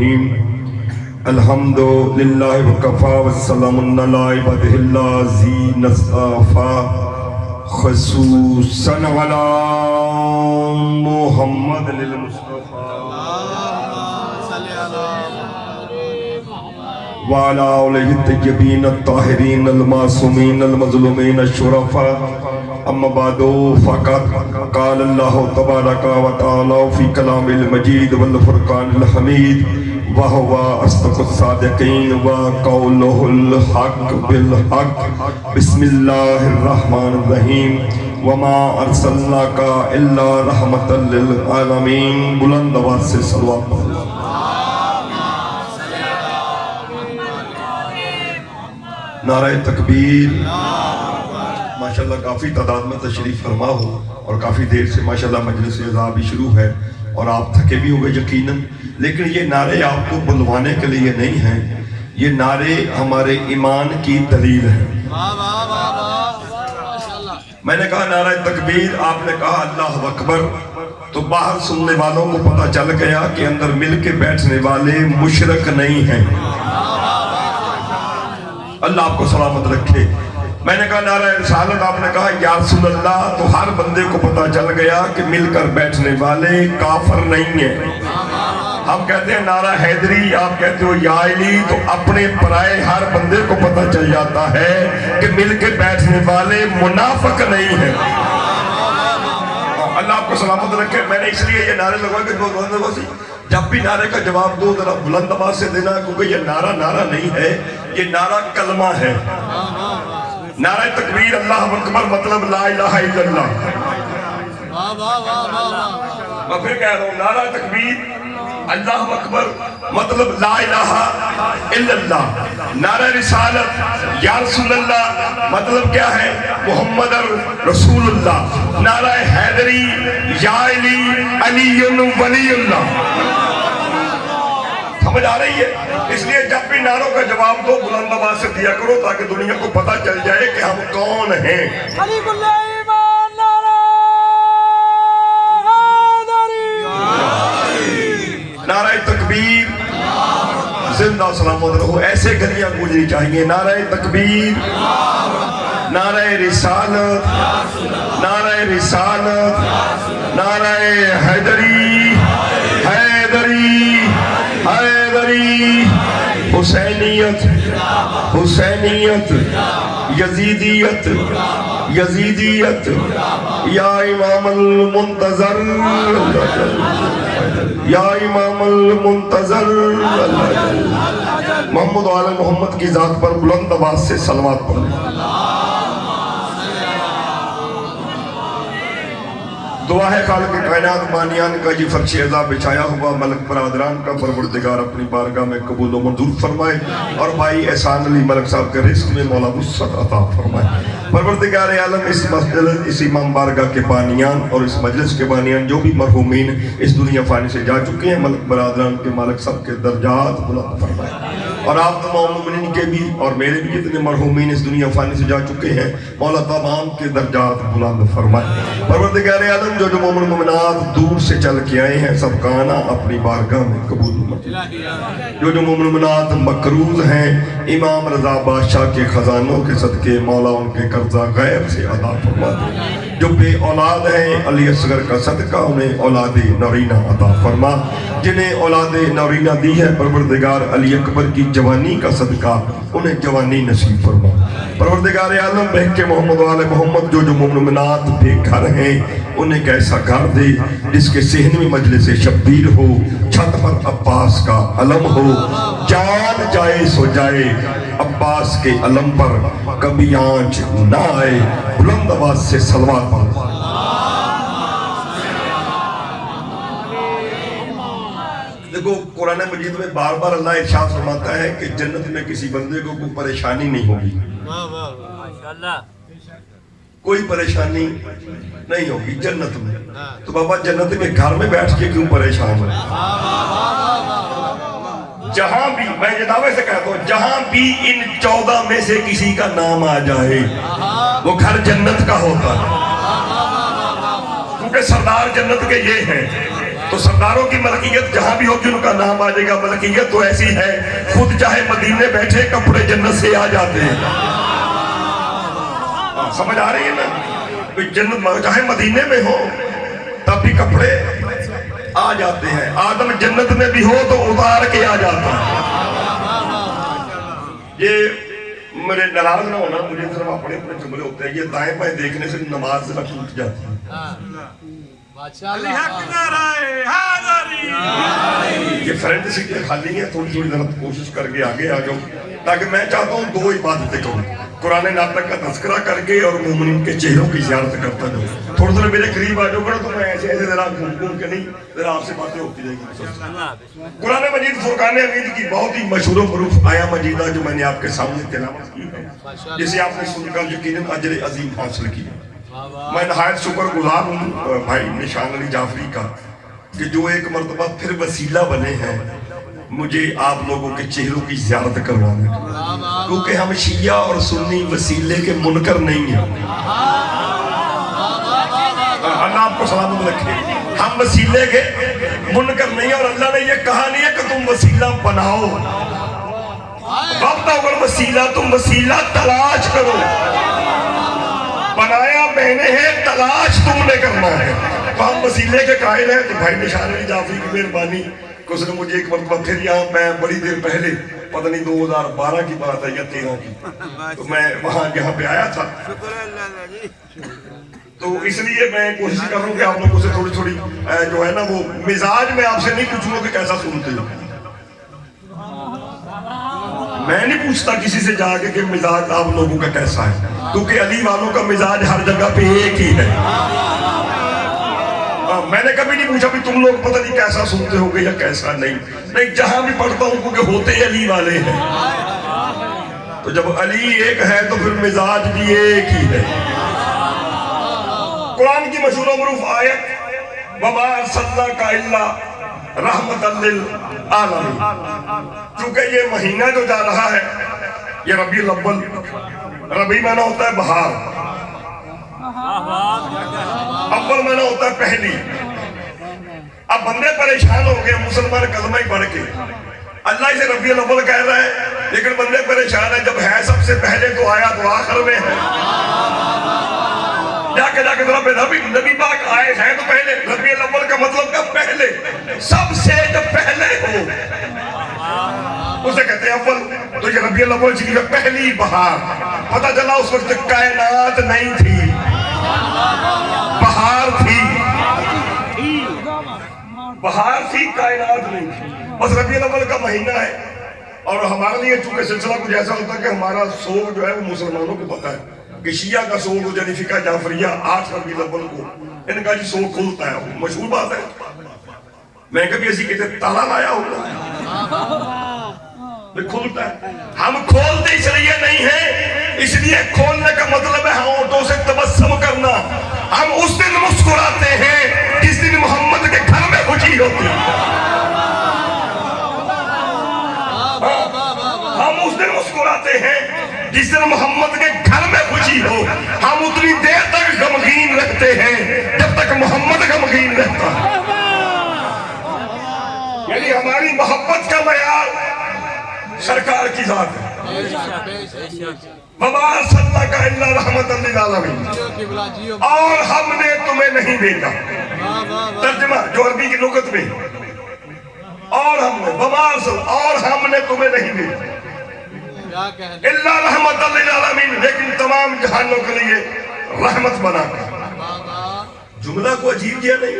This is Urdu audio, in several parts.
الرحیم الحمد للہ وکفا والسلام علی عبادہ الذین اصطفی خصوصا علی محمد للمصطفى وعلى آلہ الطیبین الطاہرین المعصومین المظلومین الشرفاء اما بعد فقط قال اللہ تبارک و تعالی فی کلام المجید والفرقان الحمید وہو اصدق الصادقین وقولہ الحق بالحق بسم اللہ الرحمن الرحیم وما ارسلناک الا رحمتا للعالمین بلند آواز سے صلوات پڑھو نعرہ تکبیر ماشاءاللہ کافی تعداد میں تشریف فرما ہو اور کافی دیر سے ماشاءاللہ مجلس اعزاء بھی شروع ہے اور آپ تھکے بھی ہوئے یقیناً، لیکن یہ نعرے آپ کو بلوانے کے لیے نہیں ہیں، یہ نعرے ہمارے ایمان کی دلیل ہیں۔ میں نے کہا نعرہ تکبیر، آپ نے کہا اللہ اکبر، تو باہر سننے والوں کو پتہ چل گیا کہ اندر مل کے بیٹھنے والے مشرک نہیں ہیں۔ اللہ آپ کو سلامت رکھے۔ میں نے کہا نعرہ رسالت، آپ نے کہا یا رسول اللہ، تو ہر بندے کو پتہ چل گیا کہ مل کر بیٹھنے والے کافر نہیں ہیں۔ ہم کہتے ہیں نعرہ حیدری، آپ کہتے ہو یا علی، تو اپنے پرائے ہر بندے کو پتہ چل جاتا ہے کہ مل کے بیٹھنے والے منافق نہیں ہیں۔ اللہ آپ کو سلامت رکھے۔ میں نے اس لیے یہ نعرے لگوا کہ جب بھی نعرے کا جواب دو ذرا بلند آواز سے دینا، کیونکہ یہ نعرہ نہیں ہے، یہ نعرہ کلمہ ہے۔ نعرہ تکبیر اللہ اکبر مطلب لا الہ الا اللہ۔ میں پھر کہہ رہا ہوں نعرہ تکبیر اللہ اکبر مطلب لا الہ الا اللہ۔ نعرہ رسالت یا رسول اللہ مطلب کیا ہے؟ محمد رسول اللہ۔ نعرہ حیدری یا علی علی ولی اللہ۔ سمجھ آ رہی ہے؟ اس لیے جب بھی نعروں کا جواب دو بلند آواز سے دیا کرو تاکہ دنیا کو پتہ چل جائے کہ ہم کون ہیں۔ خلیق اللہ ایمان نعرہ حیدری، نعرہ تکبیر زندہ سلامت رہو، ایسے گلیاں گونجنی چاہیے۔ نعرہ تکبیر، نعرہ رسالت، نعرہ رسالت، نعرہ حیدری حیدری حیدری، حسینیت حسینیت، یزیدیت یزیدیت، یا امام المنتظر یا امام المنتظر، محمد و آل محمد کی ذات پر بلند آواز سے صلوات پڑھیں۔ دعا ہے خالق کائنات بانیان کا یہ فرش عزا بچھایا ہوا ملک برادران کا پروردگار اپنی بارگاہ میں قبول و منظور فرمائے، اور بھائی احسان علی ملک صاحب کے رزق میں مولا وسعت عطا فرمائے۔ پروردگار عالم اس مسجد، اس امام بارگاہ کے بانیان اور اس مجلس کے بانیان جو بھی مرحومین اس دنیا فانی سے جا چکے ہیں، ملک برادران کے مالک سب کے درجات بلند فرمائے، اور آپ تمام مومنین کے بھی اور میرے بھی جتنے مرحومین اس دنیا فانی سے جا چکے ہیں مولا تمام کے درجات بلند فرمائے۔ پروردگار عالم جو مومن مومنات دور سے چل کے آئے ہیں سب کا آنا اپنی بارگاہ میں قبول فرمائے۔ جو مومن مومنات مقروض ہیں امام رضا بادشاہ کے خزانوں کے صدقے مولا ان کے قرضہ غیب سے ادا فرما دے۔ جو بے اولاد ہیں علی اصغر کا صدقہ انہیں اولاد نورینہ عطا فرما۔ جنہیں اولاد نورینہ دی ہے پروردگار علی اکبر کی جوانی کا صدقہ انہیں جوانی نصیب فرما۔ پروردگار عالم بہک کے محمد و آل محمد جو مومنات بے گھر ہیں انہیں ایک ایسا گھر دے جس کے صحن میں مجلس شبیر ہو، چھت پر عباس کا علم ہو، جان جائے سو جائے عباس کے علم پر کبھی آنچ نہ آئے۔ بلند آواز سے صلوات پڑھو۔ دیکھو قرآن مجید میں بار بار اللہ ارشاد فرماتا ہے کہ جنت میں کسی بندے کو کوئی پریشانی نہیں ہوگی، کوئی پریشانی نہیں ہوگی جنت میں۔ تو بابا جنت میں گھر میں بیٹھ کے کیوں پریشان ہے؟ جہاں بھی، میں یہ دعوے سے کہتا ہوں، جہاں بھی ان 14 میں سے کسی کا نام آ جائے وہ گھر جنت کا ہوتا ہے، کیونکہ سردار جنت کے یہ ہیں تو سرداروں کی ملکیت جہاں بھی ہوگی ان کا نام آ جائے گا. ملکیت تو ایسی ہے خود چاہے مدینے بیٹھے کپڑے جنت سے آ جاتے ہیں. سمجھ آ رہی ہے نا؟ جنت چاہے مدینے میں ہو تب بھی کپڑے آ جاتے ہیں. آدم جنت میں بھی ہو تو اتار کے آ جاتا ہے. یہ میرے ناراض نہ ہونا, مجھے صرف اپنے اپنے جملے ہوتے ہیں. یہ دائیں بائیں دیکھنے سے نماز ذرا ٹوٹ جاتی ہے. یہ فرنٹ سیٹیں خالی ہیں, تھوڑی تھوڑی ذرا کوشش کر کے آگے آ جاؤں, تاکہ میں چاہتا ہوں 2 عبادتیں کروں, قرآن ناطق کا تذکرہ کر کے اور مومنین کے چہروں کی زیارت کرتا جاؤں. تھوڑا ذرا میرے قریب آ جاؤ گا تو میں ایسے ایسے ذرا گھوم گھوم کے نہیں, ذرا آپ سے باتیں ہوتی جائیں گی. قرآن مجید فرقان حمید کی بہت ہی مشہور و معروف آیا مجیدہ جو میں نے آپ کے سامنے تلاوت کی ہے, جسے آپ نے سن کر یقیناً اجر عظیم حاصل کیا. میں نہایت شکر گزار ہوں بھائی نشان علی جعفری کا کہ جو ایک مرتبہ پھر وسیلہ بنے ہیں مجھے آپ لوگوں کے چہروں کی زیارت کروانے کا, کیونکہ ہم شیعہ اور سنی وسیلے کے منکر نہیں ہیں. اللہ آپ کو سلامت رکھے. ہم وسیلے کے منکر نہیں ہیں, اور اللہ نے یہ کہا نہیں ہے کہ تم وسیلہ بناؤ. وقت اگر وسیلہ تم وسیلہ تلاش کرو. بنایا میں نے ہے, تلاش تم نے کرنا ہے. تو ہم وسیلے کے قائل ہیں. تو بھائی نشان علی جعفری کی مہربانی کہ اس نے مجھے ایک مرتبہ پھر یہاں, میں بڑی دیر پہلے پتہ نہیں 2012 کی بات ہے یا 13 کی, تو میں وہاں یہاں پہ آیا تھا. تو اس لیے میں کوشش کر رہا ہوں کہ آپ لوگوں سے تھوڑی تھوڑی جو ہے نا وہ مزاج میں آپ سے نہیں پوچھوں گا کہ کیسا سنتے ہو. میں نہیں پوچھتا کسی سے جا کے کہ مزاج آپ لوگوں کا کیسا ہے, کیونکہ علی والوں کا مزاج ہر جگہ پہ ایک ہی ہے. میں نے کبھی نہیں پوچھا بھی تم لوگ پتہ نہیں کیسا سنتے ہو گے یا کیسا نہیں. نہیں, جہاں بھی پڑھتا ہوں کیونکہ ہوتے علی والے ہیں. تو جب علی ایک ہے تو پھر مزاج بھی ایک ہی ہے. قرآن کی مشہور و معروف آیت وَمَا أَرْسَلْنَاكَ إِلَّا رَحْمَةً لِلْعَالَمِينَ, چونکہ یہ مہینہ جو جا رہا ہے یہ ربیع الاول, ربیع معنی ہوتا ہے بہار, اول معنی ہوتا ہے پہلی. اب بندے پریشان ہو گئے مسلمان کلمہ ہی پڑھ کے, اللہ اسے ربیع الاول کہہ رہا ہے, لیکن بندے پریشان ہیں جب ہے سب سے پہلے تو آیا تو آخر میں ہے. جا کے ذرا نبی پاک آئے ہیں تو پہلے, ربیع الاول کا مطلب کہ پہلے, سب سے جب پہلے ہو اسے کہتے ہیں اول. تو یہ ربیع الاول چیز ہے پہلی بہار. پتہ چلا اس وقت کائنات نہیں تھی, بہار تھی. بہار تھی, کائنات نہیں تھی. بس ربیع الاول کا مہینہ ہے, اور ہمارے لیے چونکہ سلسلہ کچھ ایسا ہوتا ہے کہ ہمارا سوگ جو ہے وہ مسلمانوں کو پتہ ہے کہ شیعہ کا سوگ یعنی فقہ جعفریہ 8 ربیع الاول کو ان کا جی سوگ کھلتا ہے. مشہور بات ہے, میں کبھی ایسی کہتے تالا لایا ہوگا کھلتا ہے. ہم کھولتے اس لیے نہیں ہیں, اس لیے کھولنے کا مطلب ہے ہونٹوں سے تبسم کرنا. ہم اس دن مسکراتے ہیں جس دن محمد کے گھر میں خوشی ہوتی ہے. ہم اس دن مسکراتے ہیں جس دن محمد کے گھر میں خوشی ہو. ہم اتنی دیر تک غمگین رہتے ہیں جب تک محمد غمگین رہتا ہے. یعنی ہماری محبت کا معیار سرکار کی ذات ہے. وَمَا أَرْسَلْنَاكَ إِلَّا رَحْمَةً لِلْعَالَمِينَ, اور ہم نے تمہیں نہیں بھیجا. ترجمہ جو عربی کی لغت میں, اور ہم نے وَمَا أَرْسَلْنَاكَ, اور ہم نے تمہیں نہیں بھیجا إِلَّا رَحْمَةً لِلْعَالَمِينَ, لیکن تمام جہانوں کے لیے رحمت بنا کر. جملہ کو عجیب کیا نہیں,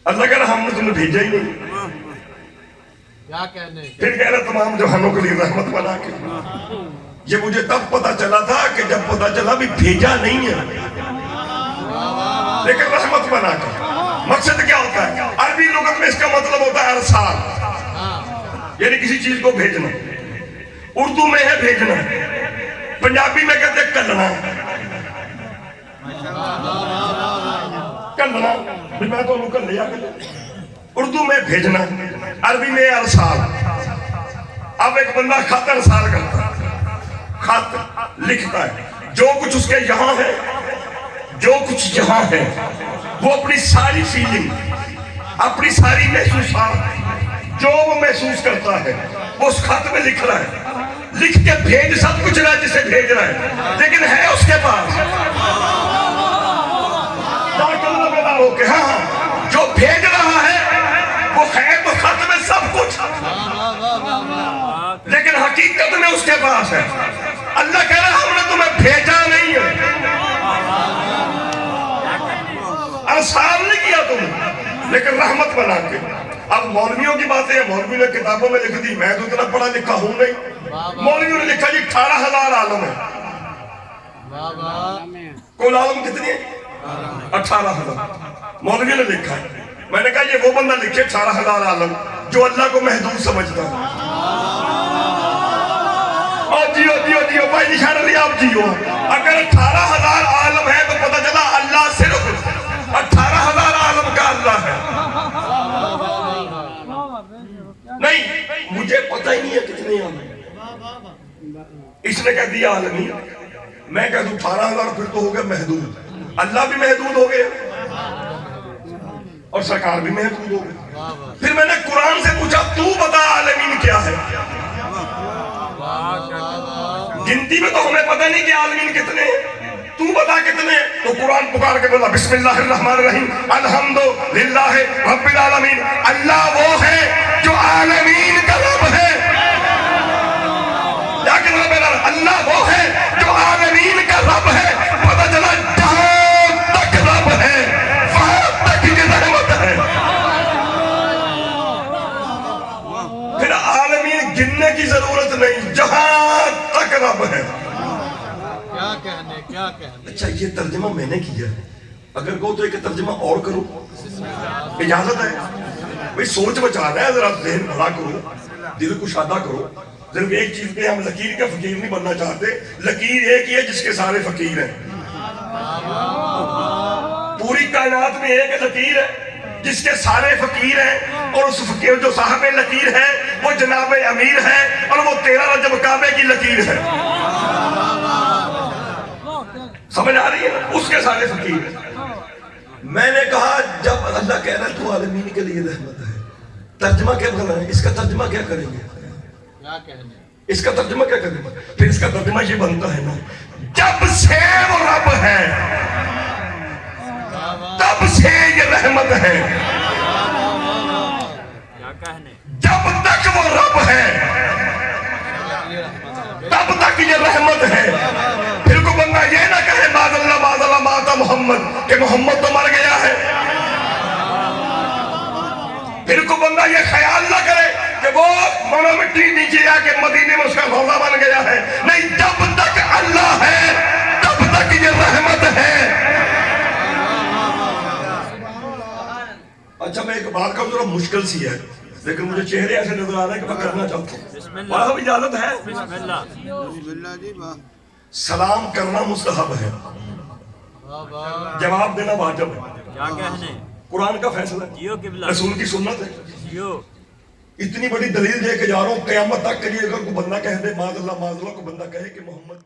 اللہ کہہ رہا ہم نے تمہیں بھیجا ہی نہیں. پھر کہہ رہا تمام جہانوں کے لیے رحمت بنا کے. یہ مجھے تب پتا چلا تھا کہ جب پتا چلا بھی بھیجا نہیں ہے لیکن رحمت بنا کے. مقصد کیا ہوتا ہے عربی لغت میں؟ اس کا مطلب ہوتا ہے ارسال, یعنی کسی چیز کو بھیجنا. اردو میں ہے بھیجنا, پنجابی میں کہتے ہیں کلنا. کلنا میں تو کل لیا, اردو میں بھیجنا, عربی میں ارسال. اب ایک بندہ خط ارسال کرتا ہے, خط لکھتا ہے, جو کچھ اس کے یہاں ہے جو کچھ یہاں ہے وہ اپنی ساری فیلنگ، اپنی ساری محسوسات جو وہ محسوس کرتا ہے وہ اس خط میں لکھ رہا ہے، لکھ کے بھیج سب کچھ رہا ہے جسے بھیج رہا ہے، لیکن ہے اس کے پاس ہاں جو بھیج رہا ہے وہ ہے تو خط میں سب کچھ، لیکن حقیقت میں اس کے پاس ہے۔ اللہ کہہ رہا ہے ہم نے تمہیں بھیجا نہیں ہے، ارسال نہیں کیا تم، لیکن رحمت بنا کے۔ اب مولویوں کی باتیں ہیں، مولوی نے کتابوں میں لکھ دی، میں تو اتنا پڑھا لکھا ہوں نہیں۔ مولویوں نے لکھا جی 18,000 عالم ہے، کل عالم کتنی ہے؟ 18,000 مولوی نے لکھا ہے۔ میں نے کہا یہ وہ بندہ لکھے 18,000 عالم جو اللہ کو محدود سمجھتا ہے۔ اور جیو جیو جیو بھائی نشان علی آپ جیو، اگر 18,000 عالم ہے تو پتہ چلا اللہ صرف 18,000 عالم کا اللہ ہے۔ نہیں مجھے پتہ ہی نہیں ہے کتنے عالم ہیں، اس نے کہہ دیا عالمی، میں کہہ دوں 18,000 پھر تو ہو گیا محدود، اللہ بھی محدود ہو گیا اور سرکار بھی محدود ہو گئی۔ پھر میں نے قرآن سے پوچھا تو بتا عالمین کیا ہے؟ گنتی میں تو ہمیں پتہ نہیں کہ عالمین کتنے ہیں، تو بتا کتنے ہیں؟ تو قرآن پکار کے بولا بسم اللہ الرحمن الرحیم الحمدللہ رب العالمین، اللہ وہ ہے جو عالمین کا رب ہے۔ لیکن اللہ وہ ہے جو عالمین کا رب ہے، پتہ چلا جہاں تک رب ہے وہاں تک یہ رحمت ہے۔ پھر عالمین گننے کی ضرورت نہیں، جہاں تک رب ہے۔ کیا کہنے اچھا یہ ترجمہ میں نے کیا ہے، اگر کہو تو ایک ترجمہ اور کرو، اجازت ہے؟ بھئی سوچ بچا رہا ہے، ذرا ذہن بڑا کرو، دل کو شادہ کرو۔ صرف ایک چیز پہ ہم لکیر کا فقیر نہیں بننا چاہتے، لکیر ایک ہی ہے جس کے سارے فقیر ہیں۔ پوری کائنات میں ایک لکیر ہے جس کے سارے فقیر ہیں، اور اس فقیر جو صاحب لکیر ہے وہ جناب امیر ہے، اور وہ 13 رجب کعبے کی لکیر ہے۔ سمجھ آ رہی ہے؟ اس کے سارے فقیر ہیں۔ میں نے کہا جب اللہ کہہ رہا ہے تو عالمین کے لیے رحمت ہے، ترجمہ کیا بنا ہے؟ اس کا ترجمہ کیا کریں گے؟ اس کا ترجمہ کیا کریں گے؟ پھر اس کا ترجمہ یہ بنتا ہے نا، جب سے وہ رب ہے تب سے یہ رحمت ہے، جب تک وہ رب ہے تب تک یہ رحمت ہے۔ پھر کو بندہ یہ نہ کہے بعد اللہ ماتا محمد کہ محمد تو مر گیا ہے، پھر کو بندہ یہ خیال نہ کرے کہ وہ مولا مٹی نیچے آ کے مدینے میں اس کا روضہ بن گیا ہے، نہیں، جب تک اللہ ہے تب تک یہ رحمت ہے۔ اچھا میں ایک بات کروں، ذرا مشکل سی ہے لیکن مجھے چہرے ایسے نظر آ رہا ہے کہ میں کرنا چاہتا ہوں، اور اب اجازت ہے؟ سلام کرنا مستحب ہے، جواب دینا واجب ہے، قرآن کا فیصلہ ہے، رسول کی سنت ہے۔ اتنی بڑی دلیل دے کے جا رہا ہوں، قیامت تک کے لیے اگر کوئی بندہ کہہ دے معاذ اللہ کو بندہ کہے کہ محمد